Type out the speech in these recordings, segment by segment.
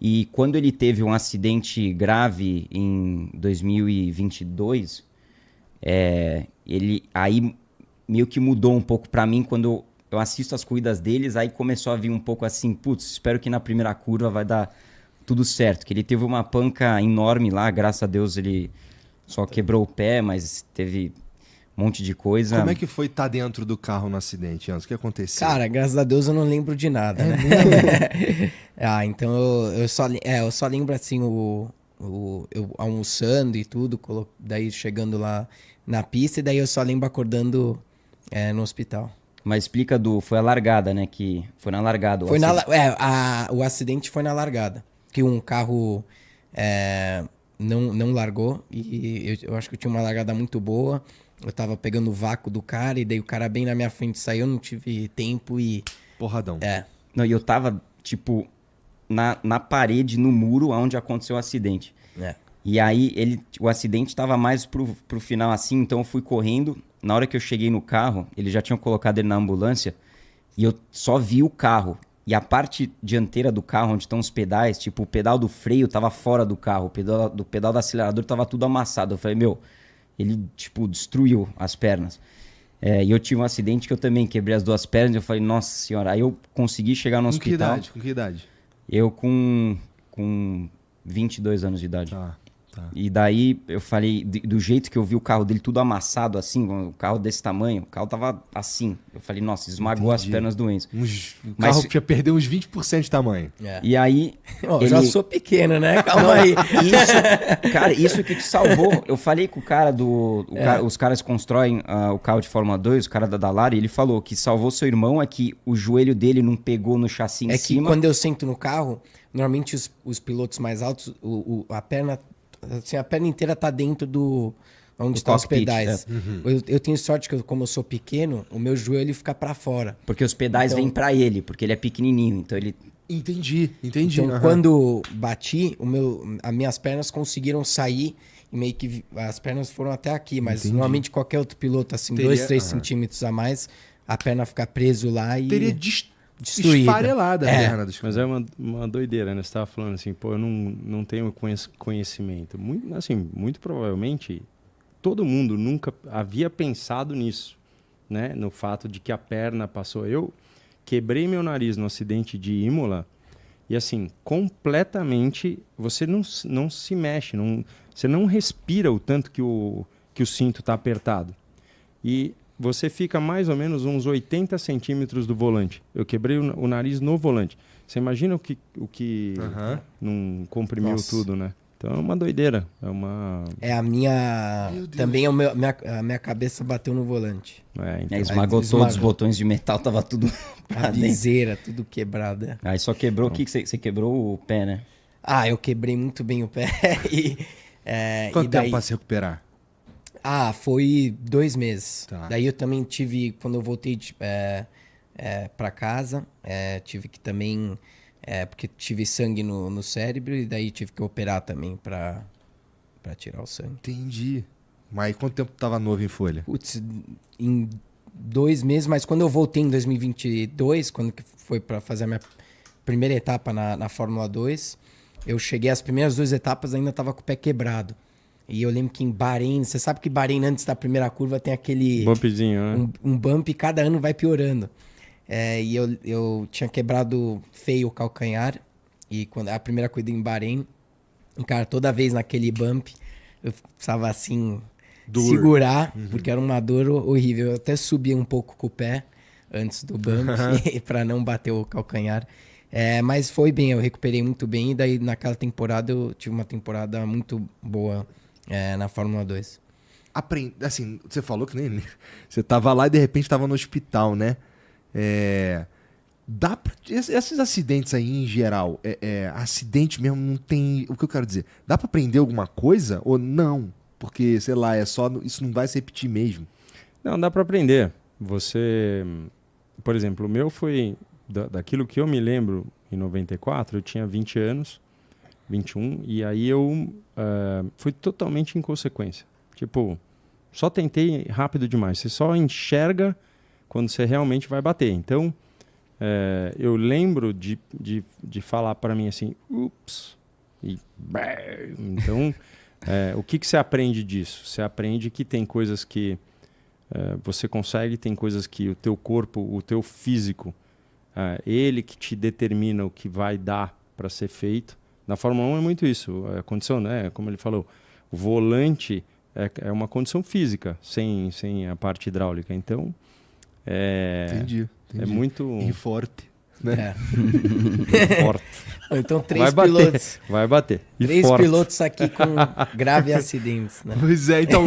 E quando ele teve um acidente grave em 2022, ele aí meio que mudou um pouco pra mim quando eu assisto as corridas deles, aí começou a vir um pouco assim, putz, espero que na primeira curva vai dar tudo certo. Que ele teve uma panca enorme lá, graças a Deus ele só quebrou o pé, mas teve um monte de coisa. Como é que foi estar dentro do carro no acidente, Anderson? O que aconteceu? Cara, graças a Deus eu não lembro de nada, né? Então eu só lembro assim, eu almoçando e tudo, daí chegando lá na pista, e daí eu só lembro acordando no hospital. Mas explica foi a largada, né? Que foi na largada. O acidente foi na largada. Que um carro não largou. E eu acho que eu tinha uma largada muito boa. Eu tava pegando o vácuo do cara. E daí o cara bem na minha frente saiu. Eu não tive tempo e... Porradão. Não, e eu tava, tipo, na parede, no muro, onde aconteceu o acidente. E aí, o acidente tava mais pro final, assim. Então eu fui correndo. Na hora que eu cheguei no carro, eles já tinham colocado ele na ambulância. E eu só vi o carro. E a parte dianteira do carro, onde estão os pedais, tipo, o pedal do freio tava fora do carro. O pedal do acelerador tava tudo amassado. Eu falei, ele, tipo, destruiu as pernas. E eu tive um acidente que eu também quebrei as duas pernas. E eu falei, nossa senhora. Aí eu consegui chegar no hospital. Com que idade? Eu com 22 anos de idade. Tá. E daí eu falei, do jeito que eu vi o carro dele tudo amassado assim, o carro desse tamanho, o carro tava assim. Eu falei, nossa, esmagou as pernas do Enzo. O carro já perdeu uns 20% de tamanho. E aí... Eu já sou pequeno, né? Calma aí. Isso que te salvou. Eu falei com o cara os caras constroem o carro de Fórmula 2, o cara da Dallara, e ele falou que salvou seu irmão é que o joelho dele não pegou no chassi em cima. É que quando eu sento no carro, normalmente os pilotos mais altos, a perna inteira tá dentro onde estão os pedais. Eu tenho sorte que, como eu sou pequeno, o meu joelho fica para fora. Porque os pedais vêm para ele, porque ele é pequenininho, então ele... Entendi. Então, quando bati, as minhas pernas conseguiram sair e meio que as pernas foram até aqui, mas normalmente qualquer outro piloto, assim, 2, 3 centímetros a mais, a perna fica preso lá e... Teria destruída. Esfarelada a perna. Mas é uma doideira, né? Você tava falando assim, eu não tenho conhecimento. Muito provavelmente, todo mundo nunca havia pensado nisso, né? No fato de que a perna passou. Eu quebrei meu nariz no acidente de Imola e, assim, completamente, você não se mexe, você não respira o tanto que o cinto tá apertado. E... você fica mais ou menos uns 80 centímetros do volante. Eu quebrei o nariz no volante. Você imagina o que não comprimiu tudo, né? Então é uma doideira. A minha... Também a minha cabeça bateu no volante. Então, esmagou todos os botões de metal, tava tudo... A viseira, tudo quebrada. Aí só quebrou... O que você quebrou? O pé, né? Eu quebrei muito bem o pé. Quanto tempo pra se recuperar? Foi 2 meses. Tá. Daí eu também tive, quando eu voltei pra casa, tive que também, porque tive sangue no cérebro, e daí tive que operar também pra tirar o sangue. Entendi. Mas quanto tempo tava novo em folha? Putz, em 2 meses, mas quando eu voltei em 2022, quando que foi pra fazer a minha primeira etapa na Fórmula 2, eu cheguei às primeiras 2 etapas, ainda tava com o pé quebrado. E eu lembro que em Bahrein, você sabe que Bahrein antes da primeira curva tem aquele... bumpzinho, né? Um bump e cada ano vai piorando. E eu tinha quebrado feio o calcanhar. E quando a primeira corrida em Bahrein, cara, toda vez naquele bump, eu precisava assim segurar, porque era uma dor horrível. Eu até subia um pouco com o pé antes do bump para não bater o calcanhar. Mas foi bem, eu recuperei muito bem. E daí naquela temporada eu tive uma temporada muito boa. Na Fórmula 2. Assim, você falou que nem... Você tava lá e de repente tava no hospital, né? Esses acidentes aí em geral, acidente mesmo não tem... O que eu quero dizer? Dá pra aprender alguma coisa ou não? Porque, sei lá, isso não vai se repetir mesmo. Não, dá pra aprender. Você... Por exemplo, o meu foi... Daquilo que eu me lembro, em 94, eu tinha 20 anos... 21, e aí eu fui totalmente inconsequência. Tipo, só tentei rápido demais. Você só enxerga quando você realmente vai bater. Então, eu lembro de falar para mim assim, ups, e então o que você aprende disso? Você aprende que tem coisas que você consegue, tem coisas que o teu corpo, o teu físico, ele que te determina o que vai dar para ser feito. Na Fórmula 1 é muito isso, a condição, né? Como ele falou, o volante é uma condição física, sem a parte hidráulica. Então, Entendi. é muito... E forte. Né? forte. Então, 3 pilotos. Vai bater. E 3 forte. pilotos aqui com graves acidentes, né? Pois é, então,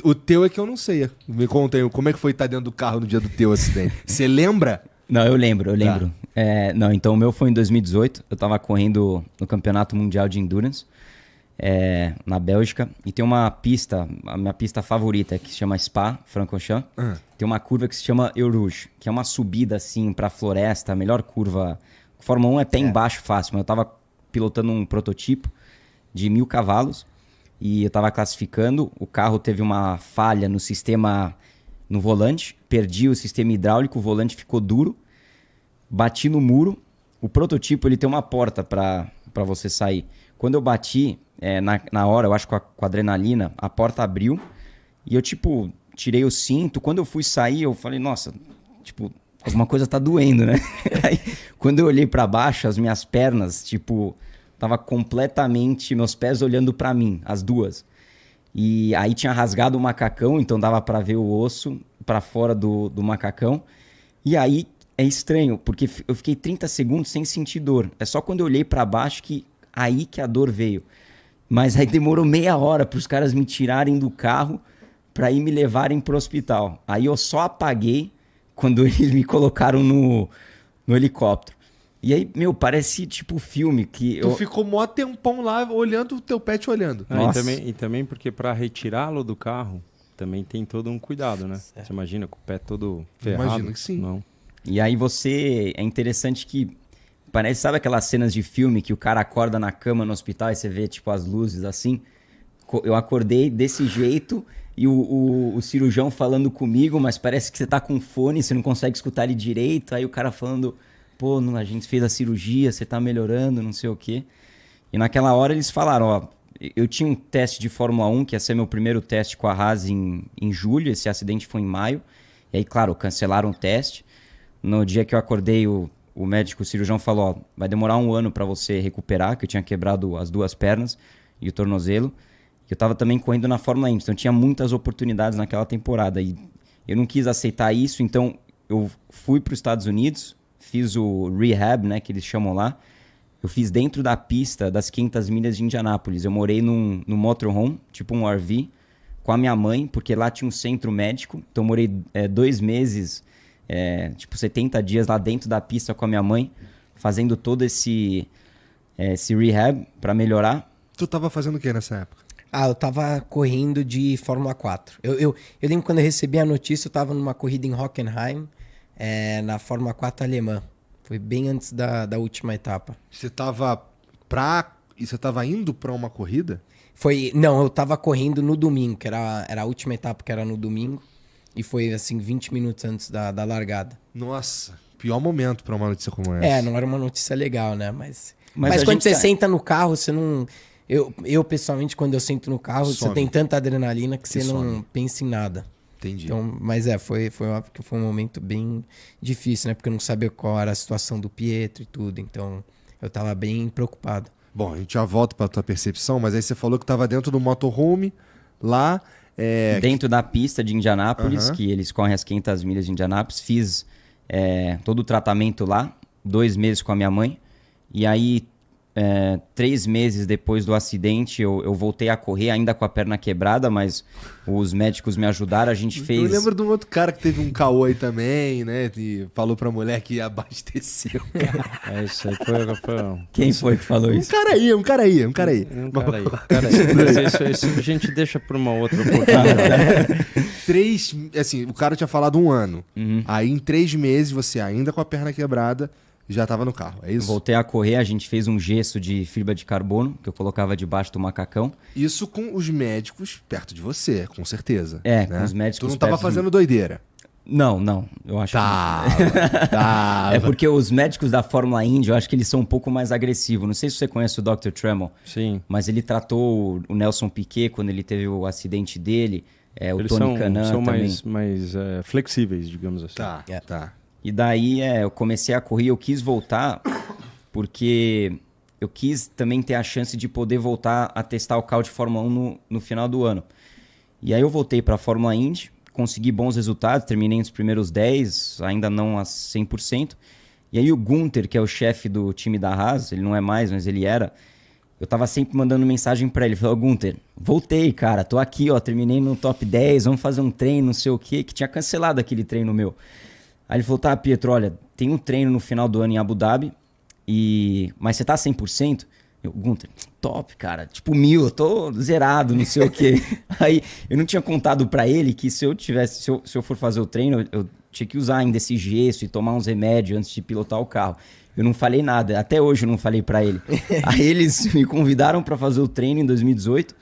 o teu é que eu não sei. Me conta aí, como é que foi estar dentro do carro no dia do teu acidente? Você lembra? Não, eu lembro. Não, então o meu foi em 2018. Eu tava correndo no Campeonato Mundial de Endurance na Bélgica. E tem uma pista, a minha pista favorita, que se chama Spa-Francorchamps. Tem uma curva que se chama Eau Rouge, que é uma subida assim pra floresta, a melhor curva. Fórmula 1 é pé embaixo fácil, mas eu tava pilotando um prototipo de 1000 cavalos e eu tava classificando. O carro teve uma falha no sistema, no volante, perdi o sistema hidráulico, o volante ficou duro, bati no muro. O prototipo ele tem uma porta pra você sair. Quando eu bati, na hora, eu acho que com a adrenalina, a porta abriu e eu tirei o cinto. Quando eu fui sair, eu falei, nossa, alguma coisa tá doendo, né? Aí, quando eu olhei pra baixo, as minhas pernas, tava completamente, meus pés olhando pra mim, as duas. E aí tinha rasgado o macacão, então dava pra ver o osso pra fora do macacão. E aí é estranho, porque eu fiquei 30 segundos sem sentir dor. É só quando eu olhei pra baixo que a dor veio. Mas aí demorou meia hora pros caras me tirarem do carro pra ir me levarem pro hospital. Aí eu só apaguei quando eles me colocaram no helicóptero. E aí, parece filme que Tu ficou mó tempão lá olhando o teu pé te olhando. E também porque para retirá-lo do carro também tem todo um cuidado, né? Você imagina com o pé todo ferrado? Imagino que sim. Não. E aí é interessante que parece, sabe aquelas cenas de filme que o cara acorda na cama no hospital e você vê as luzes assim? Eu acordei desse jeito e o cirurgião falando comigo, mas parece que você tá com fone, você não consegue escutar ele direito. Aí o cara falando, pô, a gente fez a cirurgia, você tá melhorando, não sei o quê. E naquela hora eles falaram, eu tinha um teste de Fórmula 1, que ia ser meu primeiro teste com a Haas em julho, esse acidente foi em maio. E aí, claro, cancelaram o teste. No dia que eu acordei, o médico, o cirurgião falou, vai demorar 1 ano para você recuperar, que eu tinha quebrado as 2 pernas e o tornozelo. Eu tava também correndo na Fórmula E, então tinha muitas oportunidades naquela temporada. E eu não quis aceitar isso, então eu fui para os Estados Unidos, fiz o rehab, né, que eles chamam lá. Eu fiz dentro da pista das 500 milhas de Indianápolis. Eu morei num motorhome, um RV, com a minha mãe, porque lá tinha um centro médico. Então eu morei 2 meses, 70 dias lá dentro da pista com a minha mãe, fazendo todo esse rehab para melhorar. Tu tava fazendo o que nessa época? Eu tava correndo de Fórmula 4. Eu lembro quando eu recebi a notícia, eu tava numa corrida em Hockenheim, na Fórmula 4 alemã. Foi bem antes da última etapa. Você tava indo pra uma corrida? Não, eu tava correndo no domingo, que era a última etapa, que era no domingo. E foi, 20 minutos antes da largada. Nossa, pior momento pra uma notícia como essa. Não era uma notícia legal, né? Mas Mas quando você senta no carro, você não... Eu, pessoalmente, quando eu sento no carro, você tem tanta adrenalina que você não pensa em nada. Entendi. Então, mas foi óbvio que foi um momento bem difícil, né? Porque eu não sabia qual era a situação do Pietro e tudo. Então, eu tava bem preocupado. Bom, a gente já volta pra tua percepção, mas aí você falou que tava dentro do motorhome, lá... Dentro da pista de Indianápolis, que eles correm as 500 milhas de Indianápolis. Fiz todo o tratamento lá, 2 meses com a minha mãe. E aí... 3 meses depois do acidente, eu voltei a correr, ainda com a perna quebrada, mas os médicos me ajudaram, a gente fez... Eu lembro de um outro cara que teve um caô aí também, né? E falou pra mulher que abasteceu. Isso aí foi... Quem foi que falou isso? Um cara aí. Isso a gente deixa pra uma outra oportunidade. Assim, o cara tinha falado 1 ano. Aí em 3 meses, você ainda com a perna quebrada, já tava no carro, é isso? Voltei a correr, a gente fez um gesso de fibra de carbono, que eu colocava debaixo do macacão. Isso com os médicos perto de você, com certeza. Com os médicos Tu não tava fazendo doideira? Não. Eu acho Tá. É porque os médicos da Fórmula Indy, eu acho que eles são um pouco mais agressivos. Não sei se você conhece o Dr. Tremmell. Sim. Mas ele tratou o Nelson Piquet quando ele teve o acidente dele. O Eles Tony Kanaan são também. mais flexíveis, digamos assim. Tá. E daí eu comecei a correr, eu quis voltar porque eu quis também ter a chance de poder voltar a testar o carro de Fórmula 1 no final do ano. E aí eu voltei para a Fórmula Indy, consegui bons resultados, terminei nos primeiros 10, ainda não a 100%. E aí o Gunther, que é o chefe do time da Haas, ele não é mais, mas ele era, eu tava sempre mandando mensagem para ele, falou, Gunther, voltei, cara, tô aqui, ó, terminei no top 10, vamos fazer um treino, não sei o quê, que tinha cancelado aquele treino meu. Aí ele falou, tá, Pietro, olha, tem um treino no final do ano em Abu Dhabi, mas você tá 100%? Eu, Gunther, top, cara, tipo 1000, eu tô zerado, não sei o quê. Aí eu não tinha contado pra ele que se eu for fazer o treino, eu tinha que usar ainda esse gesso e tomar uns remédios antes de pilotar o carro. Eu não falei nada, até hoje eu não falei pra ele. Aí eles me convidaram pra fazer o treino em 2018,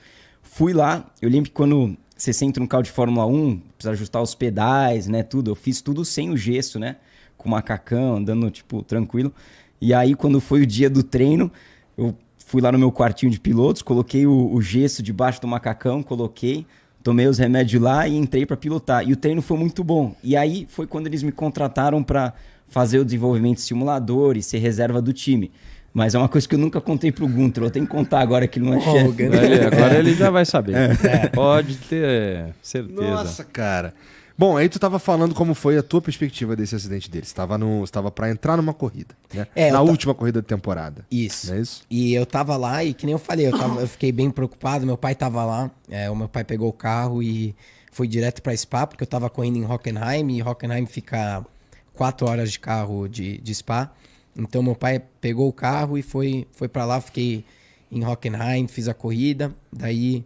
fui lá, eu lembro que quando você senta no carro de Fórmula 1, precisa ajustar os pedais, né, tudo, eu fiz tudo sem o gesso, né, com o macacão, andando, tipo, tranquilo. E aí quando foi o dia do treino, eu fui lá no meu quartinho de pilotos, coloquei o gesso debaixo do macacão, tomei os remédios lá e entrei para pilotar. E o treino foi muito bom. E aí foi quando eles me contrataram para fazer o desenvolvimento de simulador e ser reserva do time. Mas é uma coisa que eu nunca contei pro Gunther. Eu tenho que contar agora que ele não é chefe. Agora ele já vai saber. Pode ter certeza. Nossa, cara. Bom, aí tu tava falando como foi a tua perspectiva desse acidente dele. Você tava pra entrar numa corrida, né? Na última corrida da temporada. Isso. Não é isso? E eu tava lá e que nem eu falei, eu fiquei bem preocupado. Meu pai tava lá, o meu pai pegou o carro e foi direto pra Spa, porque eu tava correndo em Hockenheim, e Hockenheim fica 4 horas de carro de Spa. Então meu pai pegou o carro e foi pra lá, fiquei em Hockenheim, fiz a corrida, daí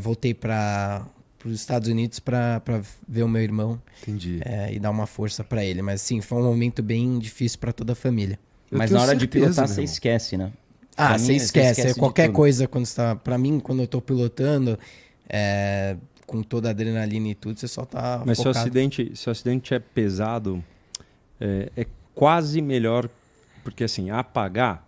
voltei para os Estados Unidos para ver o meu irmão. Entendi. E dar uma força para ele. Mas sim, foi um momento bem difícil para toda a família. Mas na hora de pilotar você esquece, né? Você esquece. Qualquer coisa quando você tá... Pra mim, quando eu tô pilotando, com toda a adrenalina e tudo, você só tá Mas focado. se o acidente é pesado, é quase melhor, porque assim, apagar,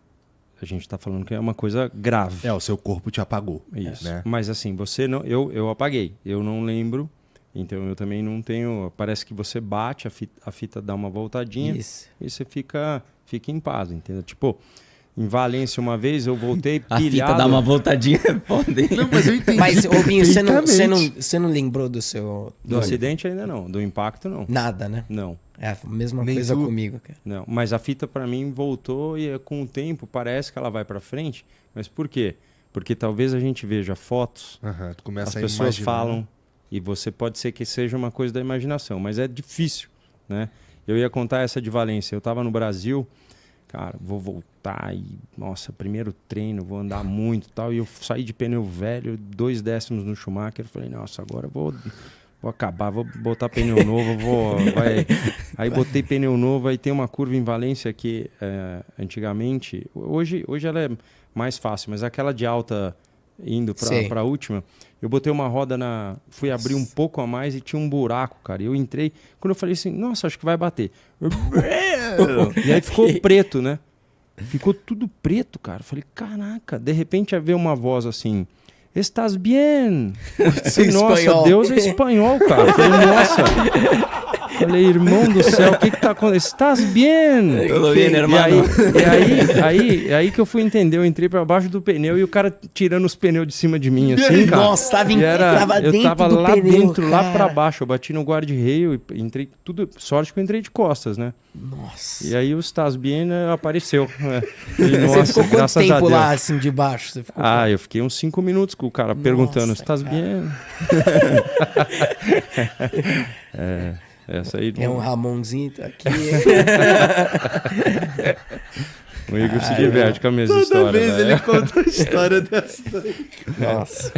a gente tá falando que é uma coisa grave. O seu corpo te apagou. Isso. Né? Mas assim, você não... Eu apaguei. Eu não lembro. Então eu também não tenho... Parece que você bate, a fita dá uma voltadinha. Isso. E você fica em paz, entendeu? Tipo, em Valência uma vez eu voltei pilhado... A fita dá uma voltadinha, pode. Não, mas eu entendi. Mas, Binho, você não lembrou do seu... Do acidente ainda não. Do impacto não. Nada, né? Não. É a mesma Nem coisa tu? comigo, cara. Não, mas a fita para mim voltou e com o tempo parece que ela vai para frente. Mas por quê? Porque talvez a gente veja fotos, Tu começa as a pessoas imaginar. falam e você pode ser que seja uma coisa da imaginação, mas é difícil, né? Eu ia contar essa de Valência. Eu estava no Brasil, cara, vou voltar e nossa, primeiro treino, vou andar muito, e tal. E eu saí de pneu velho, 2 décimos no Schumacher. Falei, nossa, agora eu vou acabar, vou botar pneu novo, Aí botei pneu novo, aí tem uma curva em Valência que antigamente, hoje ela é mais fácil, mas aquela de alta indo para a última, eu botei uma roda fui abrir um pouco a mais e tinha um buraco, cara. E eu entrei, quando eu falei assim, nossa, acho que vai bater. E aí ficou preto, né? Ficou tudo preto, cara. Eu falei, caraca, de repente veio uma voz assim, estás bien? Nossa, Deus é espanhol, cara. Eu falei, nossa. Falei, irmão do céu, o que tá acontecendo? Estás bien? Tudo bem, irmão. E aí que eu fui entender, eu entrei pra baixo do pneu e o cara tirando os pneus de cima de mim, assim, cara. Nossa, tava dentro eu tava do lá pneu, dentro, cara. lá pra baixo. Eu bati no guarda-reio e entrei tudo. Sorte que eu entrei de costas, né? Nossa. E aí o Estás bien apareceu. E, Você nossa, ficou quanto graças a tempo Deus. lá, assim, de baixo? Você ficou Eu fiquei uns 5 minutos com o cara perguntando, estás bien? Essa aí. É um Ramonzinho, tá aqui. O Igor se diverte com a minha Toda história. vez ele conta a história dessa. Nossa.